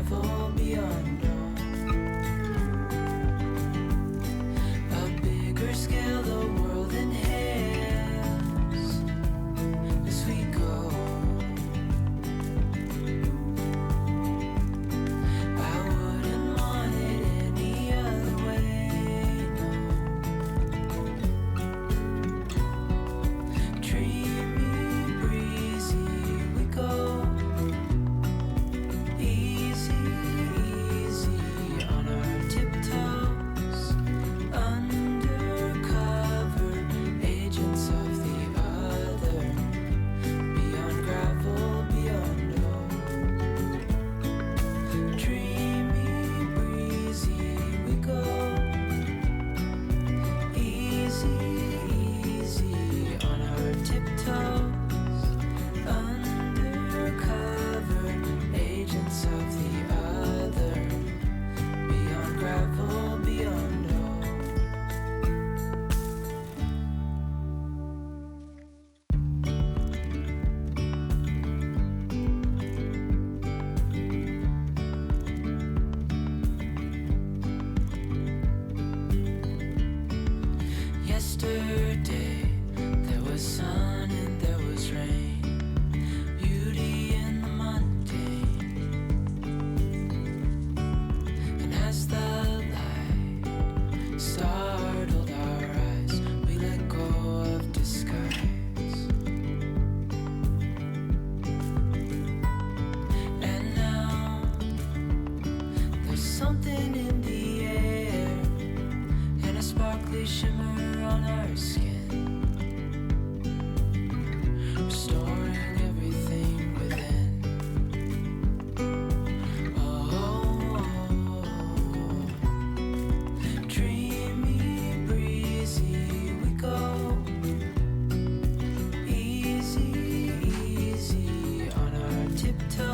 gravel beyond all. A bigger scale the world inhales as we go. I wouldn't want it any other way, no. Dreamy, breezy we go. Easy, easy on our tiptoes. Undercover agents of the other. Beyond gravel, beyond all. Dreamy, breezy we go. Easy, easy on our tiptoes. Undercover agents of the other. Beyond gravel, beyond all. Yesterday there was sun and there was rain. Beauty in the mundane. And as the light startled our eyes, we let go of disguise. And now there's something in the air and a sparkly shimmer on our skin, restoring everything within. Oh, dreamy, breezy we go. Easy, easy on our tiptoes.